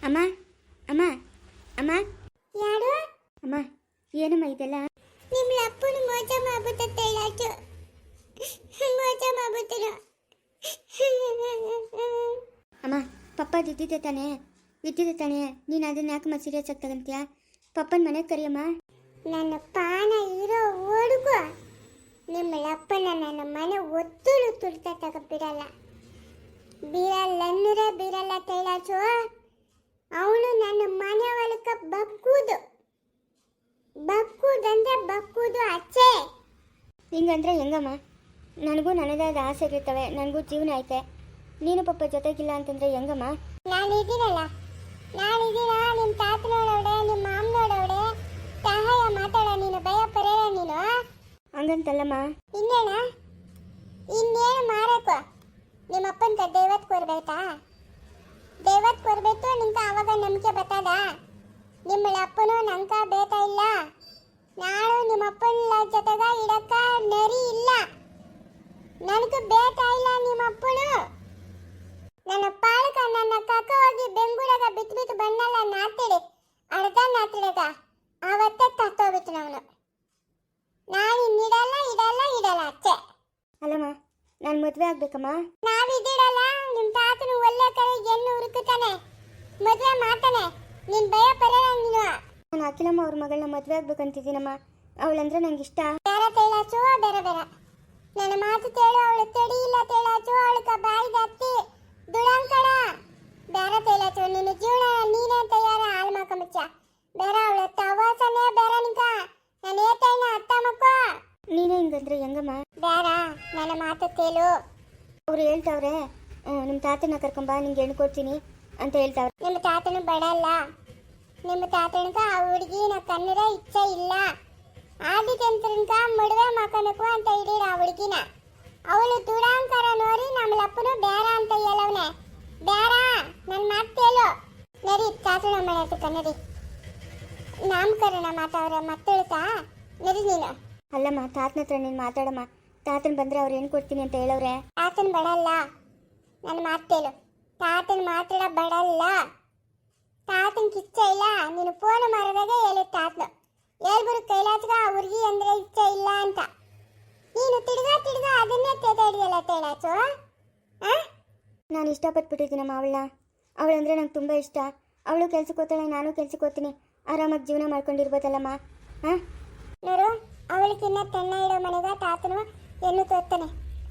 ಅಮ್ಮ ಅಮ್ಮ ಅಮ್ಮ ಯಾರು? ಅಮ್ಮ ಏನಮ್ಮ ಇದೆಲ್ಲ? ನಿಮ್ಮ ಅಪ್ಪನ ಮೋಸ ಮಾಡ್ಬಿಟ್ಟತ್ತೆ ಹೇಳಾಚು. ಮೋಸ ಮಾಡ್ಬಿಟ್ಟನು. ಅಮ್ಮ ಪಪ್ಪ ಇದ್ದಿದ್ದೆ ತಾನೇ ನೀನು ಅದನ್ನ ಯಾಕಮ್ಮ ಸೀರಿಯಸ್ ಆಗಿ ತಗಂತೀಯ? ಪಪ್ಪನ ಮನೆಗೆ ಕರಿಯಮ್ಮ. ನನ್ನ ಪಾನ ಇರೋ ಹುಡುಗು ನಿಮ್ಮ ಅಪ್ಪನ ನನ್ನ ಮನೆ ಒತ್ತುಳು ತುಳಿತ ತಗಬಿಡಲ್ಲ. ಬಿರಲ್ಲ ತೈಲಾಚು. ಅವನು ನನ್ನ ಮನೆ ಒಳಕ ಬಕ್ಕುದಂದ್ರೆ ಅಚ್ಚೆ. ಹಿಂಗಂದ್ರೆ ಹೆಂಗಮ್ಮ? ನನಗೂ ನನ್ನದಾದ ಆಸೆಗಳಿರ್ತವೆ, ನನಗೂ ಜೀವನ ಐತೆ. ನೀನು ಪಪ್ಪ ಜೊತೆಗಿಲ್ಲ ಅಂತಂದ್ರೆ ಹೆಂಗಮ್ಮ? ನಾನಿದ್ದೀನಲ್ಲ, ನಿಮ್ಮ ತಾತನೋಡವಡೆ, ನಿಮ್ಮ ಮಾಮನೋಡವಡೆ ಸಹಾಯ ಮಾತಾಡ. ನೀನು ಭಯ ಪರೇಳ ನೀನು. ಹಂಗಂತಲ್ಲಮ್ಮ. ಇನ್ನೇನು ಮಾರಕು? ನಿಮ್ಮ ಅಪ್ಪನ ದೈವತ್ ಕೊರ್ಬೇಕಾ? ದೈವತ್ ಕೊರ್ಬೇಕು ನಿಂಕ ಅವಾಗ ನಂಬಿಕೆ ಬರ್ತದ. ನಿಮ್ಮ ಅಪ್ಪನು ನಂಕ ಬೇತಾ ಇಲ್ಲ. ನಾನು ನಿಮ್ಮ ಅಪ್ಪನ ಜೊತೆಗ ಇಡಕ ನರಿ ಇಲ್ಲ. ನನಗೂ ಬೇತಾ ಇಲ್ಲ ನಿಮ್ಮ ಅಪ್ಪನು. ನನ್ನ ಪಾಳಕ ನನ್ನ ಕಕ್ಕ ಹೋಗಿ ಬೆಂಗಳೂರಾಗ ಬಿಟ್ಟು ಬಣ್ಣಲ್ಲ ನಾತಿಡಿ ಅರ್ಧ ನಾತಿಡಗ ಅವತ್ತೇ ತತ್ತೋಗ್ಬಿಟ್ಟು ಅವನು. ನಾನು ಇಡಲ್ಲ ಅಚ್ಚೆ. ಅಲ್ಲಮ್ಮ ನಾನು ಮದುವೆ ಆಗ್ಬೇಕಮ್ಮ. ನಾವಿದ್ದೀರಲ್ಲ, ನಿಮ್ಮ ತಾತನು ಒಳ್ಳೆ ಕಡೆ ಎನ್ನು ಹುಡುಕುತ್ತಾನೆ, ಮದುವೆ ಮಾಡ್ತಾನೆ. ನೀನ್ ಭಯ ಪರೇಳ ನೀನು. ನಾನು ಅಖಿಲಮ್ಮ ಅವ್ರ ಮಗಳನ್ನ ಮದುವೆ ಆಗ್ಬೇಕಂತಿದ್ದೀನಮ್ಮ. ಅವಳಂದ್ರೆ ನಂಗೆ ಇಷ್ಟ. ಬೇರೆ ತೇಳಾಚು, ಬೇರೆ ನನ್ನ ಮಾತು ತೇಳು. ಅವಳು ತಡಿ ಇಲ್ಲ ತೇಳಾಚು. ಅವಳಕ ಬಾಯಿಗೆ ಹತ್ತಿ ದುಳಂಕಳ. ಬೇರೆ ತೇಳಾಚು, ನಿನ್ನ ಜೀವನ ನೀನೇ ತಯಾರ ಹಾಳು ಮಾಡ್ಕೊಂಬಿಚ್ಚ. ಬೇರೆ ಅವಳ ತವಾಸನೆ ಬೇರೆ ನಿಂಕ. ನಾನು ಏತೈನ ಅರ್ಥ ಮಕ್ಕೋ. ನೀನೇ ಹಿಂಗಂದ್ರೆ ಹೆಂಗಮ್ಮ? ಬೇಡ, ನನ್ನ ಮಾತು ತೇಳು. ಅವ್ರು ಹೇಳ್ತಾವ್ರೆ ನಿಮ್ಮ ತಾತನ ಕರ್ಕೊಂಬ, ನಿಂಗೆ ಹೆಣ್ಣು ಕೊಡ್ತೀನಿ ಅಂತ ಹೇಳ್ತಾವ್ರೆ. ನಿಮ್ಮ ತಾತನು ಬಡಲ್ಲ. ನಿಮ್ಮ ತಾತನಕ ಆ ಹುಡುಗಿನ ಕನ್ನಡ ಇಚ್ಛೆ ಇಲ್ಲ. ಆದಿತ್ಯಂತ್ರನ್ಕ ಮದುವೆ ಮಾಡ್ಕೊಬೇಕು ಅಂತ ಹಿಡೀರ ಆ ಹುಡುಗಿನ. ಅವಳು ದುಡಾಂಕರ ನೋಡಿ ನಮ್ಮಲ್ಲಪ್ಪನು ಬೇಡ ಅಂತ ಹೇಳವನೆ. ಬೇಡ, ನನ್ನ ಮಾತು ತೇಳು. ನಡಿ ತಾತನ ಮನೆ ಹತ್ರ ನಡಿ. ನಾಮಕರಣ ಮಾತಾವ್ರೆ ಮತ್ತೇಳ್ತಾ ನಡಿ ನೀನು. ಅಲ್ಲಮ್ಮ ತಾತನ ಹತ್ರ ನೀನು ಮಾತಾಡಮ್ಮ. ತಾತನ ಬಂದ್ರೆ ಅವ್ರು ಏನು ಕೊಡ್ತೀನಿ ಅಂತ ಹೇಳವ್ರೆ. ತಾತನ ಬಡಲ್ಲ, ನನ್ನ ಮಾತು ತೇಳು. ತಾತನ ಮಾತಾಡ ಬಡಲ್ಲ. ತಾತನ ಕಿಚ್ಚ ಇಲ್ಲ. ನೀನು ಫೋನ್ ಮಾಡಿದಾಗ ಹೇಳು ತಾತನು. ಹೇಳ್ಬಿಡು ಕೈಲಾಚ್ಗ ಆ ಹುಡುಗಿ ಅಂದ್ರೆ ಇಚ್ಛೆ ಇಲ್ಲ ಅಂತ. ನೀನು ತಿಡ್ಗ ಅದನ್ನೇ ತೇತಾಡಿಯಲ್ಲ ತೇಳಾಚು. ನಾನು ಇಷ್ಟಪಟ್ಬಿಟ್ಟಿದ್ದೀನಮ್ಮ ಅವಳನ್ನ. ಅವಳಂದ್ರೆ ನಂಗೆ ತುಂಬ ಇಷ್ಟ. ಅವಳು ಕೆಲ್ಸಕ್ಕೆ ಹೋಗ್ತಾಳೆ, ನಾನು ಕೆಲ್ಸಕ್ಕೆ ಹೋಗ್ತೀನಿ. ಆರಾಮಾಗಿ ಜೀವನ ಮಾಡ್ಕೊಂಡಿರ್ಬೋದಲ್ಲಮ್ಮ. ನೋಡು, ಅವಳಿಗಿನ್ನ ತನ್ನ ಇಡೋ ಮನೆಗ ತಾತನು ಎನ್ನು ತೋರ್ತಾನೆ,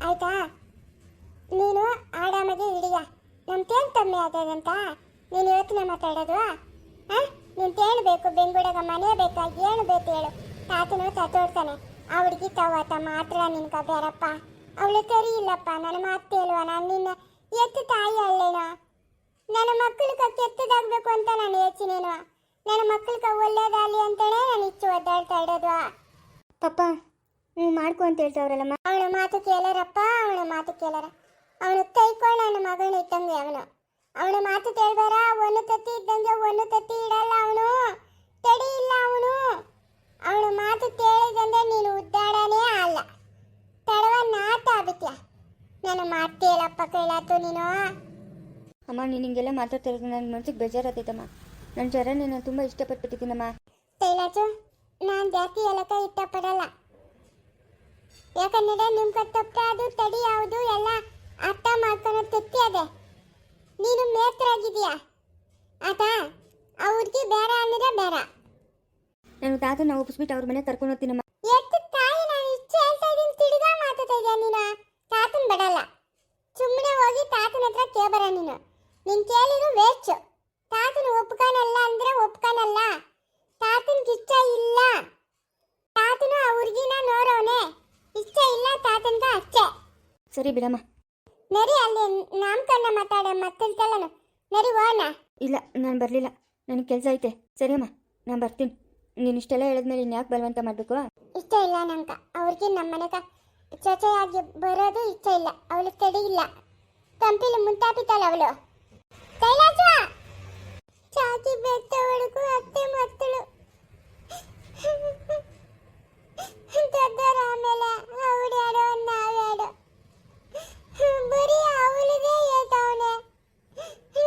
ಆಯ್ತಾ? ನೀನು ಆರಾಮಾಗಿ ಹಿಡಿಯ. ನಮ್ಮ ತೇನು ಕಮ್ಮಿ ಆಗ್ತದಂತ ನೀನು ಯೋಚನೆ ಮಾತಾಡೋದು? ನೀನು ತೇನು ಬೇಕು, ಬೆಂಗಳೂರಾಗ ಮನೆ ಬೇಕಾ, ಏನು ಬೇಕು ಹೇಳು. ತಾತನು ತೋರ್ತಾನೆ. ಆ ಹುಡುಗಿ ತವಾತ ಮಾತ್ರ ನಿನ್ಕ ಬೇರಪ್ಪ. ಅವಳು ಸರಿ ಇಲ್ಲಪ್ಪ. ನನ್ನ ಮಾತು ಹೇಳುವ. ನಾನು ನಿನ್ನ ಎತ್ತು ತಾಯಿ ಅಲ್ಲೇನೋ. ನನ್ನ ಮಕ್ಕಳಿಗ ಕೆಟ್ಟದಾಗಬೇಕು ಅಂತ ನಾನು ಯೋಚನೇನು. ನನ್ನ ಮಕ್ಕಳಿಗ ಒಳ್ಳೇದಾಗಲಿ ಅಂತಲೇ ನಾನು ಇಚ್ಚು ಒದ್ದಾಡ್ತಾ ಇಡೋದು. ಪಪ್ಪ ಮಾಡ್ಕೊ ಅಂತ ಹೇಳ್ತಾವ್ರಲ್ಲಮ್ಮ. ಅವನ ಮಾತು ಕೇಳರಪ್ಪ, ಅವನ ಮಾತು ಕೇಳರ. ಅವನು ಕೈಕೊಂಡು ನನ್ನ ಮಗಳನ್ನ ಇಟ್ಟಂಗೆ ಅವನು. ಅವನ ಮಾತು ಕೇಳ್ಬಾರ. ಒಂದು ತತ್ತಿ ಇದ್ದಂಗೆ ಒಂದು ತತ್ತಿ ಇಡಲ್ಲ ಅವನು. ತಡಿ ಇಲ್ಲ ಅವನು. ಅವನ ಮಾತು ಕೇಳಿದಂದ್ರೆ ನೀನು ಉದ್ದಾಡನೇ ಅಲ್ಲ. ತಡವ ನಾಟ ಆಗುತ್ಯ. ನನ್ನ ಮಾತು ಕೇಳಪ್ಪ ಕೈಲಾತು ನೀನು. ಅಮ್ಮ ನೀನು ಹಿಂಗೆಲ್ಲ ಮಾತಾಡ್ತಿರೋದು ನನ್ನ ಮನಸ್ಸಿಗೆ ಬೇಜಾರಾಗ್ತೈತಮ್ಮ. ನನ್ನ ಜ್ವರ ನೀನು ತುಂಬ ಇಷ್ಟಪಟ್ಬಿಟ್ಟಿದ್ದೀನಮ್ಮ. ಕೈಲಾತು, ನಾನು ಜಾಸ್ತಿ ಎಲ್ಲಕ ಇಷ್ಟಪಡಲ್ಲ. ಯಾಕಂದ್ರೆ ನಿಮ್ಗೆ ತಪ್ಪ ಅದು ತಡಿ ಯಾವುದು ಎಲ್ಲ ಅರ್ಥ ಮಾಡ್ಕೊಳೋ ತತ್ತಿ ಅದೇ. ನೀನು ಮೇತ್ರಾಗಿದೀಯಾ ಆತಾ? ಆ ಹುಡುಗಿ ಬೇಡ ಅನ್ನಿದ್ರೆ ಬೇಡ. ನಾನು ತಾತನ ಒಪ್ಪಿಸ್ಬಿಟ್ಟು ಅವ್ರ ಮನೆ ಕರ್ಕೊಂಡು ಹೋಗ್ತೀನಮ್ಮ. ಎತ್ತು ತಾಯಿ, ನಾನು ಇಚ್ಛೆ ಹೇಳ್ತಾ ಇದ್ದೀನಿ. ತಿರ್ಗಾ ಮಾತಾಡ್ತಾ ಇದೀಯ ನೀನು. ತಾತನ ಬಿಡಲ್ಲ. ಸುಮ್ಮನೆ ಹೋಗಿ ತಾತನ ಹತ್ರ ಕೇಬರ ನೀನು. ನೀನು ಕೇಳಿದ್ರು ವೇಸ್ಟ್. ತಾತನ ಒಪ್ಕಾನಲ್ಲ ಅಂದ್ರೆ ಒಪ್ಕಾನಲ್ಲ. ತಾತನ್ಗೆ ಇಷ್ಟ ಇಲ್ಲ. ತಾತನು ಆ ಹುಡುಗಿನ ನೋಡೋನೆ. ಇಷ್ಟ ಇಲ್ಲ ತಾತನ್ಗ ಅಷ್ಟೇ. ಸರಿ ಬಿಡಮ್ಮ. ನರಿ ಅಲ್ಲಿ ನಾಮಕರಣ ಮಾತಾಡ ಮತ್ತಿರ್ತಲ್ಲ. ನರಿ ಹೋಣ. ಇಲ್ಲ ನಾನು ಬರಲಿಲ್ಲ, ನನಗೆ ಕೆಲಸ ಐತೆ. ಸರಿಯಮ್ಮ, ನಾನು ಬರ್ತೀನಿ. ನೀನು ಇಷ್ಟೆಲ್ಲ ಹೇಳಿದ್ಮೇಲೆ ಇನ್ನು ಯಾಕೆ ಬಲವಂತ ಮಾಡಬೇಕು? ಇಷ್ಟ ಇಲ್ಲ ನಂಕ ಅವ್ರಿಗೆ. ನಮ್ಮ ಮನೆಗ ಚೊಚೆಯಾಗಿ ಬರೋದು ಇಷ್ಟ ಇಲ್ಲ. ಅವಳು ತಡಿ ಇಲ್ಲ. ಕಂಪಿಲಿ ಮುಂತಾಪಿತಲ್ಲ ಅವಳು. ಕೈಲಾಸ ಚಾಕಿ ಬೆಟ್ಟ ಹುಡುಕು ಅತ್ತೆ ಮತ್ತಳು ದೊಡ್ಡರ. ಆಮೇಲೆ ಅವಡ್ಯಾಡೋ ನಾವ್ಯಾಡೋ. ಬರೀ ಅವಳಿಗೆ ಹೇಳ್ತಾವನೆ.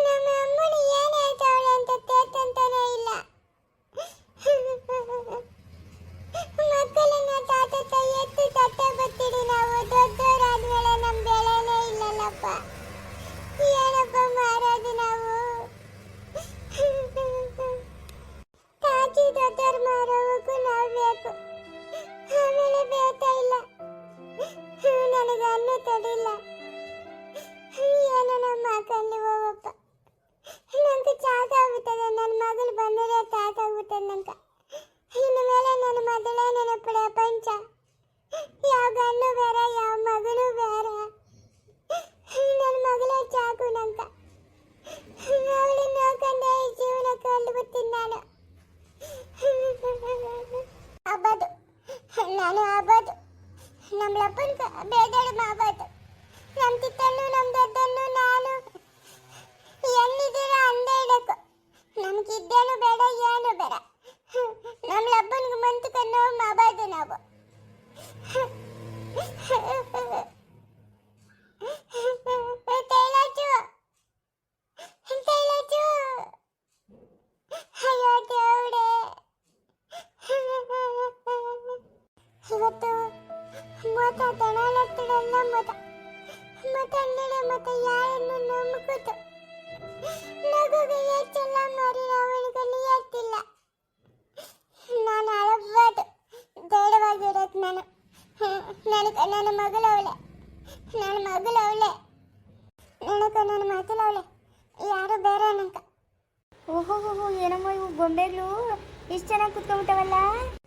ನಮ್ಮ ಅಮ್ಮನ ಏನು ಹೇಳ್ತಾವಳೆ ಅಂತ ನಮ್ಮಪ್ಪನ ಬೇದಾಡು ಮಾಡಬಾರ್ದು. ನಮ್ಮ ತಿತ್ತನ್ನು ನಮ್ಮ ದೊಡ್ಡನ್ನು ನಾನು ಎಲ್ಲಿದ್ದೀರ ಅಂದೇ ಇಡಕು. ನಮ್ಗಿದ್ದೇನು ಬೇಡ ಏನು ಬೇಡ. ನಮ್ಮ ಅಪ್ಪನಿಗೆ ಮಂತು ಕಣ್ಣು ಮಾಡಬಾರ್ದು ನಾವು. ತೈಲಾಚು ತೈಲಾಚು ಅಯ್ಯೋ ದೇವ್ರೇ. ಇವತ್ತು ಮತ ದಣಾಲತ್ತಡಲ್ಲ ಮತ ಮತ ಅನ್ನಡೆ ಮತ ಯಾರನ್ನು ನಂಬಿಕೊತು ನಗುಗೆ ಹೆಚ್ಚೆಲ್ಲ ಮಾರಿ ಅವಳಿಗಲ್ಲಿ ಎತ್ತಿಲ್ಲ. ನಾನು ಅಳಬಾರ್ದು, ಬೇಡವಾಗಿರೋದು ನಾನು. ನನ್ನ ಮಗಳವಳೆ, ನನ್ನ ಮಗಳವಳೆ, ನನ್ನ ಮಗಳವಳೆ, ಯಾರು ಬೇರೆ ನಂಕ. ಓಹೋ ಏನಮ್ಮ ಇವು ಗೊಂಬೆಗಳು ಇಷ್ಟು ಚೆನ್ನಾಗಿ ಕುತ್ಕೊಂಡ್ಬಿಟ್ಟವಲ್ಲ.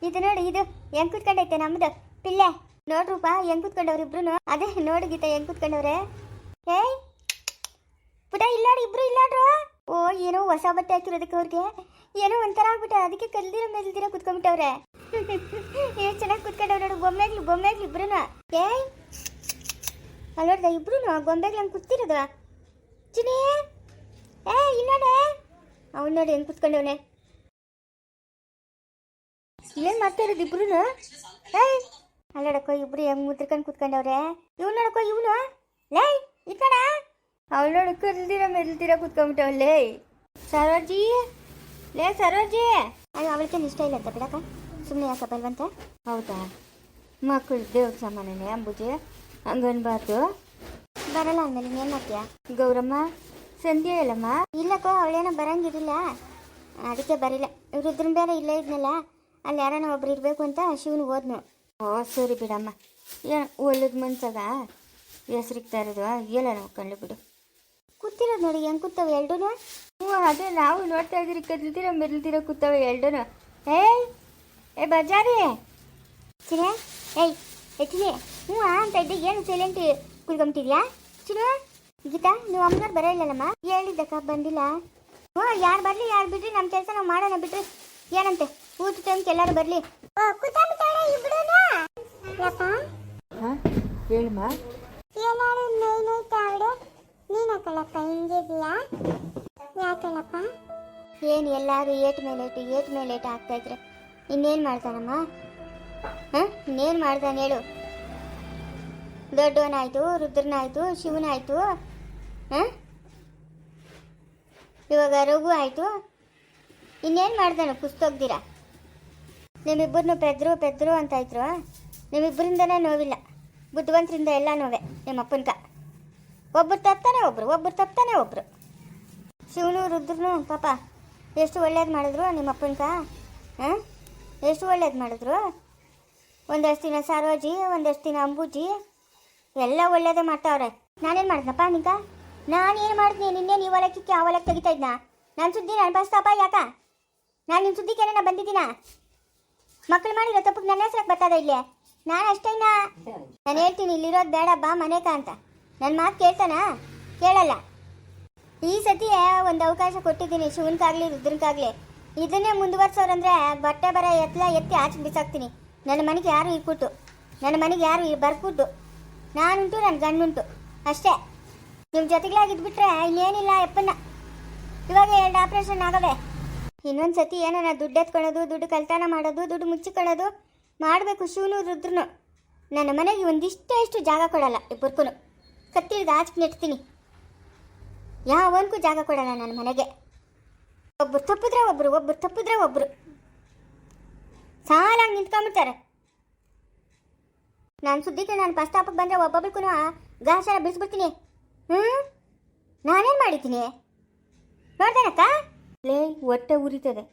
ಇದು ನೋಡಿ, ಇದು ಹೆಂಗ್ ಕುತ್ಕೊಂಡೈತೆ ನಮ್ದು ಪಿಲ್ಲೆ. ನೋಡ್ರೂಪ ಹೆಂಗ್ ಕುತ್ಕೊಂಡವ್ರು ಇಬ್ರು. ಅದೇ ನೋಡಿ ಗೀತ ಹೆಂಗ್ ಕುತ್ಕೊಂಡವ್ರೆ. ಏಯ್ ಪುಟ ಇಲ್ಲಾಡು, ಇಬ್ರು ಇಲ್ಲಾಡ್ರು. ಓ ಏನೋ ಹೊಸ ಬಟ್ಟೆ ಹಾಕಿರೋದಕ್ಕೆ ಅವ್ರಿಗೆ ಏನೋ ಒಂಥರ ಆಗ್ಬಿಟ್ಟ. ಅದಕ್ಕೆ ಕಲ್ದಿರೋ ಮೇಲ್ದಿರೋ ಕುತ್ಕೊಂಡ್ಬಿಟ್ಟವ್ರೆ. ಎಷ್ಟು ಚೆನ್ನಾಗಿ ಕುತ್ಕೊಂಡವ್ರು ನೋಡು ಬೊಮ್ಮೆಗ್ಲು ಇಬ್ರುನ. ಏಯ್ ಅಲ್ಲೋಡ್ದ ಇಬ್ರು ಗೊಂಬೆಗ್ಲು ಹಂಗೆ ಕುತ್ತಿರೋದು. ಚಿನಿ ಇನ್ನೋಡೆ ಅವ್ನು ನೋಡಿ ಹೆಂಗ್ ಕುತ್ಕೊಂಡವನೆ. ಏನ್ ಮಾಡ್ತಾ ಇರೋದು ಇಬ್ರು? ಏಯ್ ಅಲ್ಲೋಡಕ್ಕೋ ಇಬ್ರು ಹೆಂಗ್ ಮುದ್ರಕೊಂಡು ಕುತ್ಕೊಂಡವ್ರೆ. ಇವ್ನು ನೋಡಕ್ಕೋ ಇವನು ಲೇ ಈ ಕಡ ಅವಳು ನೋಡು ಕಲ್ದಿರ ಮೆಲ್ದಿರ ಕುತ್ಕೊಂಡ್ಬಿಟ್ಟವಲ್ಲೇ. ಸರೋಜಿ ಲೇ ಸರೋಜಿ. ಅಯ್ಯೋ ಅವಳಿಗೇನು ಇಷ್ಟ ಇಲ್ಲ ಅಂತ ಬಿಡಕ್ಕ, ಸುಮ್ಮನೆ ಯಾಕ ಬಲ್ವಂತ. ಹೌದಾ ಮಕ್ಕಳು ದೇವ್ರ ಸಾಮಾನೇ ಅಂಬುಜಿ ಹಂಗನ್ಬಾರ್ದು. ಬರಲ್ಲ ಅಂದಮೇಲೆ ಇನ್ನೇನು ಮಾಡ್ತೀಯಾ? ಗೌರಮ್ಮ ಸಂಧ್ಯಾ ಹೇಳಮ್ಮ. ಇಲ್ಲಕ್ಕೋ ಅವಳೇನೋ ಬರಂಗಿರಲಿಲ್ಲ, ಅದಕ್ಕೆ ಬರಿಲ್ಲ. ರುದ್ರನ್ ಬೇರೆ ಇಲ್ಲೇ ಇದ್ನಲ್ಲ, ಅಲ್ಲಿ ಯಾರನ್ನ ಒಬ್ರು ಇರಬೇಕು ಅಂತ ಶಿವನು ಹೋದ್ನು. ಓ ಸರಿ ಬಿಡಮ್ಮ, ಏನು ಒಳ್ಳೇದು ಮನ್ಸಾಗ ಹೆಸ್ರಿಗ್ತಾ ಇರೋದು ಎಲ್ಲ ನಾವು ಕಂಡು ಬಿಡು. ಕೂತಿರೋದು ನೋಡಿ ಹೆಂಗೆ ಕೂತವೆ ಎರಡೂ. ಹ್ಞೂ ಅದೇ ನಾವು ನೋಡ್ತಾ ಇದ್ದೀರಿ, ಕದ್ಲ್ದಿರ ಮೆಲ್ದಿರ ಕೂತವೆ ಎರಡೂ. ಏ ಬಜಾರಿ ಚಿನೆ. ಚಿನೆ ಹ್ಞೂ ಅಂತ ಇದ್ದೆ. ಏನು ಸೈಲೆಂಟ್ ಕುಳ್ಕೊಂಬಿಟ್ಟಿದ್ಯಾ ಚಿನು? ಗೀತಾ ನೀವು ಅಮ್ಮನವ್ರು ಬರೋ ಇಲ್ಲಲ್ಲಮ್ಮ? ಹೇಳಿದ್ದಕ್ಕ ಬಂದಿಲ್ಲ. ಹ್ಞೂ ಯಾರು ಬರಲಿ ಯಾರು ಬಿಡ್ರಿ, ನಮ್ಮ ಕೆಲಸ ನಾವು ಮಾಡೋಣ ಬಿಡ್ರಿ. ಏನಂತೆ ಊಟ ಟೈಮ್ಗೆ ಎಲ್ಲರೂ ಬರಲಿ. ಹಾಂ ಹೇಳಮ್ಮ. ಏನಾದ್ರು ನೈತಾವಡೆ ನೀನಕ್ಕಲ್ಲಪ್ಪ ಹಿಂಗಿದೀಯಾ? ಯಾಕಲ್ಲಪ್ಪ? ಏನು ಎಲ್ಲರೂ ಏಟ್ ಮೇಲೆ ಏಟು ಆಗ್ತಾಯಿದ್ರೆ ಇನ್ನೇನು ಮಾಡ್ತಾನಮ್ಮ? ಹಾಂ ಇನ್ನೇನು ಮಾಡ್ತಾನೆ ಹೇಳು? ದೊಡ್ಡವನಾಯಿತು, ರುದ್ರನಾಯಿತು, ಶಿವನಾಯಿತು, ಹಾಂ ಇವಾಗ ರಘು ಆಯಿತು. ಇನ್ನೇನು ಮಾಡ್ತಾನೆ ಕುಸ್ತೋಗ್ದಿರ? ನಿಮ್ಮಿಬ್ಬರನ್ನು ಪೆದ್ರು ಅಂತಾಯಿದ್ರು. ನಿಮ್ಮಿಬ್ಬರಿಂದನೇ ನೋವಿಲ್ಲ, ಬುದ್ಧಿವಂತರಿಂದ ಎಲ್ಲ ನೋವೆ ನಿಮ್ಮಪ್ಪನ್ಕ. ಒಬ್ಬರು ತಪ್ತಾನೆ ಒಬ್ಬರು. ಶಿವನು ರುದ್ರನು ಪಾಪ ಎಷ್ಟು ಒಳ್ಳೇದು ಮಾಡಿದ್ರು ನಿಮ್ಮಪ್ಪನ್ಕ. ಹಾಂ ಎಷ್ಟು ಒಳ್ಳೇದು ಮಾಡಿದ್ರು. ಒಂದಷ್ಟು ದಿನ ಸರೋಜಿ, ಒಂದಷ್ಟು ದಿನ ಅಂಬುಜಿ ಎಲ್ಲ ಒಳ್ಳೇದೇ ಮಾಡ್ತಾವ್ರೆ. ನಾನೇನು ಮಾಡಿದ್ನಪ್ಪ ನಿಂಕ? ನಾನೇನು ಮಾಡಿದ್ನಿ? ನಿನ್ನೇನು ಈ ಹೊಲಕ್ಕಿಕ್ಕೆ ಆ ಹೊಲಕ್ಕೆ ತೆಗಿತಾ ಇದ್ನ? ನನ್ನ ಸುದ್ದಿ ನಾನು ಬಸ್ತಪ್ಪ ಯಾಕ? ನಾನು ನಿಮ್ಮ ಸುದ್ದಿಗೇನ ನಾನು ಬಂದಿದ್ದೀನ? ಮಕ್ಕಳು ಮಾಡಿರೋ ತಪ್ಪಿಗೆ ನನ್ನ ಹೆಸ್ರಕ್ಕೆ ಬರ್ತದ ಇಲ್ಲೇ? ನಾನು ಅಷ್ಟೇನ ನಾನು ಹೇಳ್ತೀನಿ ಇಲ್ಲಿರೋದು ಬೇಡ ಬಾ ಮನೆಕ ಅಂತ. ನನ್ನ ಮಾತು ಕೇಳ್ತಾನ? ಕೇಳಲ್ಲ. ಈ ಸತಿ ಒಂದು ಅವಕಾಶ ಕೊಟ್ಟಿದ್ದೀನಿ ಶಿವನ್ಕಾಗಲಿ ರುದ್ರನ್ಕಾಗಲಿ. ಇದನ್ನೇ ಮುಂದುವರ್ಸೋರಂದ್ರೆ ಬಟ್ಟೆ ಬರ ಎತ್ತಿ ಆಚೆ ಬಿಸಾಕ್ತೀನಿ. ನನ್ನ ಮನೆಗೆ ಯಾರು ಇಟ್ಬಿಟ್ಟು, ನನ್ನ ಮನೆಗೆ ಯಾರು ಬರ್ಬಿಟ್ಟು, ನಾನುಂಟು ನನ್ನ ಗಂಡುಂಟು ಅಷ್ಟೇ. ನಿಮ್ಮ ಜೊತೆಗಳಾಗಿದ್ಬಿಟ್ರೆ ಇನ್ನೇನಿಲ್ಲ ಯಪ್ಪನ್ನ. ಇವಾಗ 2 ಆಪ್ರೇಷನ್ ಆಗವೆ. ಇನ್ನೊಂದು ಸತಿ ಏನಾರ ದುಡ್ಡು ಎತ್ಕೊಳ್ಳೋದು, ದುಡ್ಡು ಕಳ್ತನ ಮಾಡೋದು, ದುಡ್ಡು ಮುಚ್ಚಿಕೊಳ್ಳೋದು ಮಾಡಬೇಕು ಶಿವನು ರುದ್ರನು. ನನ್ನ ಮನೆಗೆ ಒಂದಿಷ್ಟು ಜಾಗ ಕೊಡಲ್ಲ ಇಬ್ಬರ್ಗೂ. ಕತ್ತಿಲ್ದು ಆಚೆ ನೆಟ್ತೀನಿ. ಯಾವನ್ಗೂ ಜಾಗ ಕೊಡಲ್ಲ ನನ್ನ ಮನೆಗೆ. ಒಬ್ಬರು ತಪ್ಪಿದ್ರೆ ಒಬ್ಬರು ಸಾಲಾಗಿ ನಿಂತ್ಕೊಂಡ್ಬಿಡ್ತಾರೆ. ನಾನು ಸುದ್ದಿಗೆ ನಾನು ಪ್ರಸ್ತಾಪಕ್ಕೆ ಬಂದರೆ ಒಬ್ಬೊಬ್ರಿಗೂ ಗಾಸರ ಬಿಡಿಸ್ಬಿಡ್ತೀನಿ. ನಾನೇನು ಮಾಡಿದ್ದೀನಿ ನೋಡ್ದೇನಕ್ಕ? ಲೇ ಹೊಟ್ಟೆ ಉರಿತದೆ,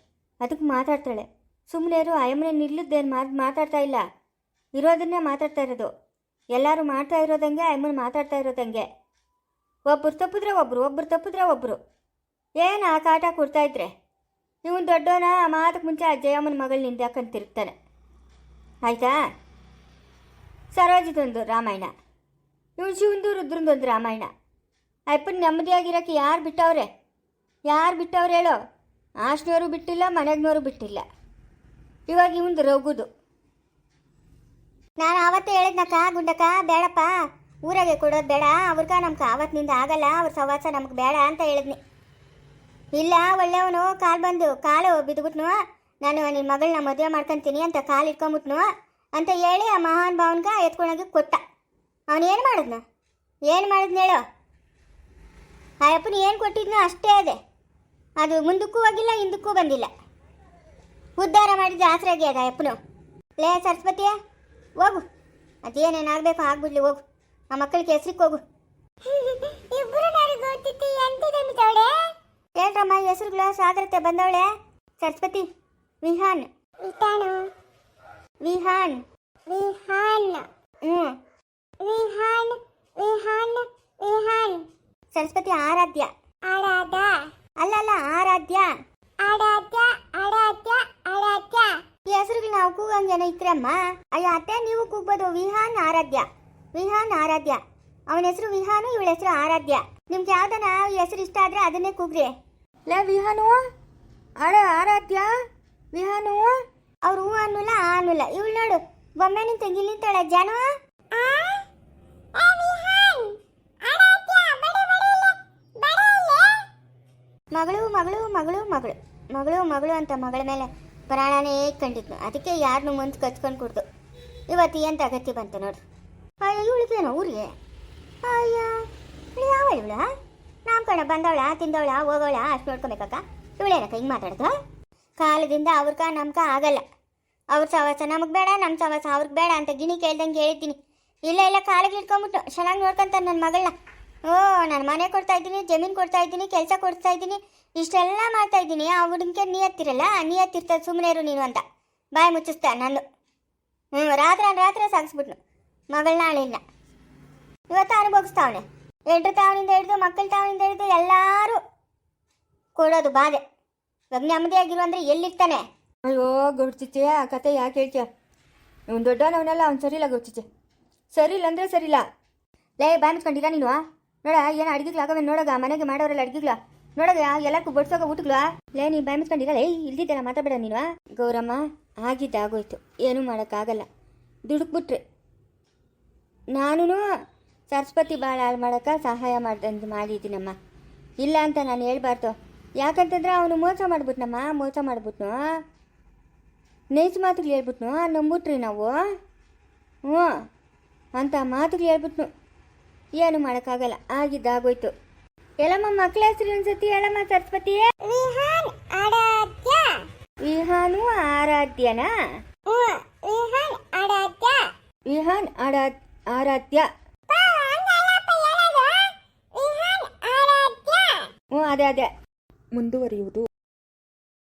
ಅದಕ್ಕೆ ಮಾತಾಡ್ತಾಳೆ. ಸುಮ್ಮನೆ ಇರು. ಆಯಮ್ಮನೆ ನಿಲ್ಲದ್ದೇನು ಮಾತಾಡ್ತಾ ಇಲ್ಲ, ಇರೋದನ್ನೇ ಮಾತಾಡ್ತಾ ಇರೋದು. ಎಲ್ಲರೂ ಮಾಡ್ತಾ ಇರೋದಂಗೆ ಆಯಮ್ಮನ ಮಾತಾಡ್ತಾ ಇರೋದಂಗೆ. ಒಬ್ಬರು ತಪ್ಪಿದ್ರೆ ಒಬ್ಬರು ಏನು ಆ ಕಾಟ ಕೊಡ್ತಾಯಿದ್ರೆ ಇವನು ದೊಡ್ಡವನ ಮಾತಕ್ಕೆ ಮುಂಚೆ ಆ ಜಯಮ್ಮನ ಮಗಳು ನಿಂದಾಕಂತ ತಿರುಗ್ತಾನೆ. ಆಯಿತಾ? ಸರೋಜಿದೊಂದು ರಾಮಾಯಣ, ಇವನು ಶಿವಂದು ರುದ್ರಂದೊಂದು ರಾಮಾಯಣ. ಅಪ್ಪನ ನೆಮ್ಮದಿಯಾಗಿರೋಕ್ಕೆ ಯಾರು ಬಿಟ್ಟವ್ರೆ ಹೇಳೋ? ಆಶ್ನವರು ಬಿಟ್ಟಿಲ್ಲ, ಮನೆಗ್ನವರು ಬಿಟ್ಟಿಲ್ಲ. ಇವಾಗ ಇವಂದು ರಘುದು ನಾನು ಆವತ್ತೇ ಹೇಳಿದ್ನಕ್ಕ ಗುಂಡಕ್ಕ ಬೇಡಪ್ಪ ಊರಾಗೆ ಕೊಡೋದು ಬೇಡ ಅವ್ರಿಗೆ ನಮ್ಗೆ ಆವತ್ತಿನಿಂದ ಆಗಲ್ಲ ಅವ್ರ ಸವಾಸ ನಮ್ಗೆ ಬೇಡ ಅಂತ ಹೇಳಿದ್ನಿ. ಇಲ್ಲ ಒಳ್ಳೆಯವನು ಕಾಲು ಬಿದ್ದುಬಿಟ್ನು, ನಾನು ನಿನ್ನ ಮಗಳನ್ನ ಮದುವೆ ಮಾಡ್ಕೊತೀನಿ ಅಂತ ಕಾಲು ಇಟ್ಕೊಂಬಿಟ್ನು ಅಂತ ಹೇಳಿ ಆ ಮಹಾನ್ ಭಾವನ್ಗೆ ಎತ್ಕೊಂಡೋಗಿ ಕೊಟ್ಟ. ಅವನೇನು ಮಾಡಿದ್ನ ಹೇಳು? ಆ ಅಪ್ಪನ ಏನು ಕೊಟ್ಟಿದ್ನೋ ಅಷ್ಟೇ ಅದೇ, ಅದು ಮುಂದಕ್ಕೂ ಹೋಗಿಲ್ಲ ಹಿಂದಕ್ಕೂ ಬಂದಿಲ್ಲ. ಉದ್ಧಾರ ಮಾಡಿದ ಆಸರಾಗಿ ಅದ ಅಪ್ಪನು. ಲೇ ಸರಸ್ವತಿಯ ಹೋಗು, ಅದೇನೇನಾಗಬೇಕು ಆಗ್ಬಿಡ್ಲಿ, ಹೋಗು ಆ ಮಕ್ಕಳಿಗೆ ಹೆಸ್ರಿಗೆ ಹೋಗು. ಹೇಳ್ರಮ್ಮ ಹೆಸರುಗಳು ಸಾಗರತೆ ಬಂದವಳೆ. ಸರಸ್ವತಿ ವಿಹಾನ್ ವಿಹಾನ್ ಹ್ಞೂ ಸರಸ್ವತಿ ಆರಾಧ್ಯ ಅಲ್ಲಲ್ಲ ಆರಾಧ್ಯ. ಈ ಹೆಸರುಗಳು ನಾವು ಕೂಗಂಗೇನ ಇಕ್ರಮ್ಮ. ಅಯ್ಯೋ ಅತ್ತೆ ನೀವು ಕೂಗ್ಬೋದು. ವಿಹಾನ್ ಆರಾಧ್ಯ. ಅವನ ಹೆಸರು ವಿಹಾನು, ಇವಳ ಹೆಸರು ಆರಾಧ್ಯ. ನಿಮ್ಗೆ ಯಾವ್ದನ ಈ ಹೆಸರು ಇಷ್ಟ ಆದ್ರೆ ಅದನ್ನೇ ಕೂಗ್ರಿ. ಲೇ ವಿಹಾನು ಆರಾಧ್ಯ ವಿಹಾನು. ಅವ್ರು ಹೂ ಅನ್ನಲ್ಲ ಅನ್ನಲ್ಲ. ಇವಳು ನೋಡು ಬೊಮ್ಮೆ ನಿಂತ ನಿಂತಾಳೆ ಜಾನು. ಮಗಳು ಅಂತ ಮಗಳ ಮೇಲೆ ಪ್ರಾಣನೇ ಕಂಡಿದ್ನು. ಅದಕ್ಕೆ ಯಾರನ್ನು ಮುಂದೆ ಕಚ್ಕೊಂಡು ಕೊಡ್ದು. ಇವತ್ತು ಎಂತ ಅಗತ್ಯ ಬಂತು ನೋಡ್ರಿ. ಅಯ್ಯೋ ಇವಳಿಗೇನೋ ಊರಿಗೆ. ಅಯ್ಯ ಯಾವ ಇವಳ ನಾಮಕರಣ ಬಂದವಳ ತಿಂದವಳ ಹೋಗೋಳ ಅಷ್ಟು ನೋಡ್ಕೊಬೇಕಕ್ಕ. ಇವಳೇನಕ್ಕ ಹಿಂಗೆ ಮಾತಾಡ್ದು? ಕಾಲದಿಂದ ಅವ್ರಕ ನಮ್ಕ ಆಗಲ್ಲ. ಅವ್ರ ಸವಾಸ ನಮಗೆ ಬೇಡ, ನಮ್ಮ ಸವಾಸ ಅವ್ರಿಗೆ ಬೇಡ ಅಂತ ಗಿಣಿ ಕೇಳ್ದಂಗೆ ಹೇಳಿದ್ದೀನಿ. ಇಲ್ಲ ಕಾಲಿಗೆ ಇಟ್ಕೊಂಬಿಟ್ಟು ಚೆನ್ನಾಗಿ ನೋಡ್ಕೊಂತಾನೆ ನನ್ನ ಮಗಳನ್ನ. ನಾನು ಮನೆ ಕೊಡ್ತಾ ಇದ್ದೀನಿ, ಜಮೀನು ಕೊಡ್ತಾ ಇದ್ದೀನಿ, ಕೆಲಸ ಕೊಡ್ತಾ ಇದ್ದೀನಿ, ಇಷ್ಟೆಲ್ಲ ಮಾಡ್ತಾ ಇದ್ದೀನಿ. ಆ ಹುಡುಗಕ್ಕೆ ನಿಯತ್ತಿರ್ತದೆ ಸುಮ್ಮನೆ ಇರು ನೀನು ಅಂತ ಬಾಯಿ ಮುಚ್ಚಿಸ್ತಾ ನಾನು. ರಾತ್ರಿ ಸಾಗಿಸ್ಬಿಟ್ನು ಮಗಳನ್ನ. ಅಳಿಲ್ಲ ಇವತ್ತು ಅನುಭವಿಸ್ತಾವನೆ. ಎಂಟ್ರು ತಾವನಿಂದ ಹಿಡಿದು ಮಕ್ಕಳು ತಾವನಿಂದ ಹಿಡಿದು ಎಲ್ಲರೂ ಕೊಡೋದು ಬಾಧೆ. ಇವಾಗ ನೆಮ್ಮದಿಯಾಗಿರು ಅಂದರೆ ಎಲ್ಲಿರ್ತಾನೆ? ಅಯ್ಯೋ ಗೌಡ್ಚಿಚ್ಚೆ, ಆ ಕತೆ ಯಾಕೆ ಹೇಳ್ತೀಯ? ಅವ್ನು ದೊಡ್ಡವನವನೆಲ್ಲ ಅವ್ನು ಸರಿಯಿಲ್ಲ ಗೌಡ್ಚಿಚ್ಚೆ. ಸರಿಯಿಲ್ಲ ಅಂದರೆ ಸರಿಯಿಲ್ಲ. ಲೇ ಬಾಯ್ ಮುಚ್ಕೊಂಡಿರ ನೀನು? ನೋಡ ಏನು ಅಡುಗೆಗಳಾಗವೆ ನೋಡೋಗ, ಮನೆಗೆ ಮಾಡೋರಲ್ಲ ಅಡುಗೆಗಳ ನೋಡೋಗ, ಎಲ್ಲಕ್ಕೂ ಬಡ್ಸೋಗ ಊಟಗಳ. ಲೇ ನೀನು ಬಾಯ್ ಮುಚ್ಕೊಂಡಿರಲ್ಲ, ಇಲ್ದಿದ್ದೆಲ್ಲ ಮಾತಾಡಬೇಡ ನೀನು. ಗೌರಮ್ಮ ಆಗಿದ್ದಾಗೋಯ್ತು, ಏನೂ ಮಾಡೋಕ್ಕಾಗಲ್ಲ. ದುಡುಕ್ಬಿಟ್ರೆ ನಾನು ಸರಸ್ವತಿ ಭಾಳ ಹಾಳು ಮಾಡೋಕ್ಕೆ ಸಹಾಯ ಮಾಡಿದ್ದೀನಮ್ಮ. ಇಲ್ಲ ಅಂತ ನಾನು ಹೇಳ್ಬಾರ್ದು. ಯಾಕಂತಂದ್ರೆ ಅವನು ಮೋಸ ಮಾಡ್ಬಿಟ್ನು. ನೈಸ್ ಮಾತುಗಳು ಹೇಳ್ಬಿಟ್ನು, ನಂಬಿಟ್ರಿ ನಾವು. ಹ್ಞೂ ಅಂತ ಮಾತುಗಳು ಹೇಳ್ಬಿಟ್ನು. ಏನು ಮಾಡೋಕ್ಕಾಗಲ್ಲ, ಆಗಿದ್ದಾಗೋಯ್ತು. ಎಲ್ಲಮ್ಮ ಮಕ್ಕಳ ಹೆಸರು ಅನ್ಸತಿ ಹೇಳಮ್ಮ ಸರಸ್ವತಿ. ವಿಹಾನು ಆರಾಧ್ಯನಾ? ವಿಹಾನ್ ಆರಾಧ್ಯ. ಹ್ಞೂ ಅದೇ ಮುಂದುವರಿಯುವುದು